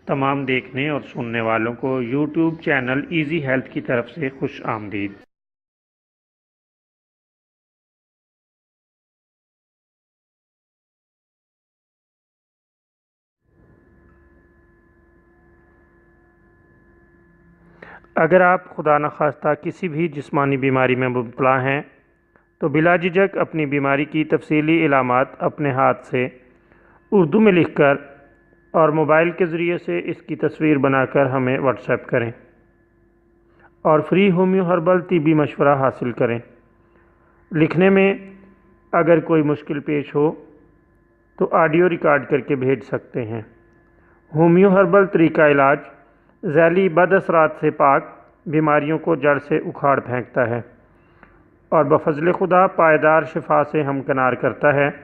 तमाम देखने और सुनने वालों को यूट्यूब चैनल इजी हेल्थ की तरफ से खुश आमदीद। अगर आप खुदा न खास्ता किसी भी जिस्मानी बीमारी में मुब्तला हैं तो बिला झिझक अपनी बीमारी की तफसीली इलामात अपने हाथ से उर्दू में लिखकर और मोबाइल के ज़रिए से इसकी तस्वीर बनाकर हमें व्हाट्सएप करें और फ्री होम्यो हर्बल तिब्बी मशवरा हासिल करें। लिखने में अगर कोई मुश्किल पेश हो तो ऑडियो रिकॉर्ड करके भेज सकते हैं। होम्यो हर्बल तरीका इलाज जैली बदअसरात से पाक बीमारियों को जड़ से उखाड़ फेंकता है और बफज़ल खुदा पायदार शिफा से हमकनार करता है।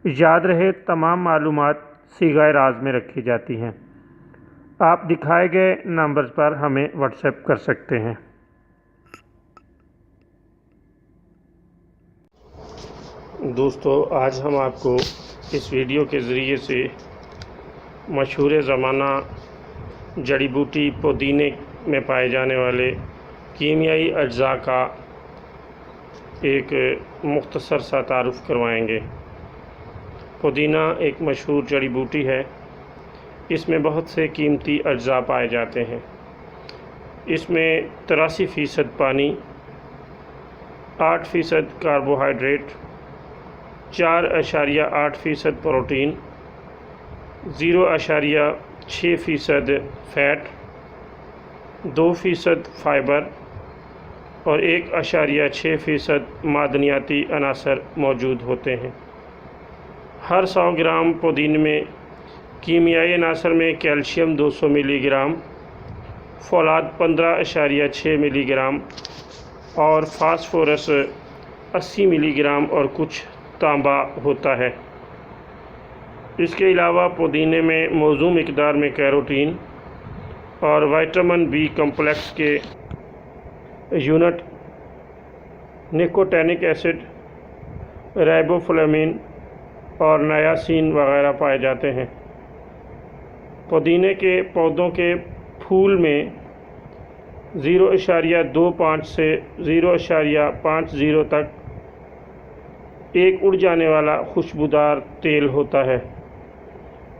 याद रहे, तमाम मालूमात सीगा राज में रखी जाती हैं। आप दिखाए गए नंबर पर हमें व्हाट्सएप कर सकते हैं। दोस्तों, आज हम आपको इस वीडियो के ज़रिए से मशहूर ज़माना जड़ी बूटी पुदीने में पाए जाने वाले कीमियाई अज्जा का एक मुख्तसर सा तारुफ़ करवाएंगे। पुदीना एक मशहूर जड़ी बूटी है। इसमें बहुत से कीमती अज्जा पाए जाते हैं। इसमें 83% पानी, 8% कार्बोहाइड्रेट, 4.8% प्रोटीन, 0.6% फ़ैट, 2% फ़ाइबर और 1.6% मादनियाती अनासर मौजूद होते हैं। हर 100 ग्राम पुदीने में कीमियाई अनासर में कैल्शियम 200 मिलीग्राम, फौलाद 15.6 मिलीग्राम और फास्फोरस 80 मिलीग्राम और कुछ तांबा होता है। इसके अलावा पुदीने में मौजू मिकदार में कैरोटीन और विटामिन बी कम्प्लेक्स के यूनिट, निकोटिनिक एसिड, राइबोफ्लाविन और नायासिन वगैरह पाए जाते हैं। पुदीने के पौधों के फूल में 0.25 से 0.50 तक एक उड़ जाने वाला खुशबूदार तेल होता है,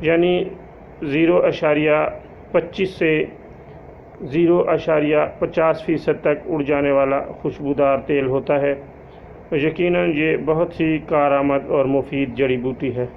यानी 0.25 से 0.50% तक उड़ जाने वाला खुशबूदार तेल होता है। यकीनन ये बहुत ही कारआमद और मुफीद जड़ी बूटी है।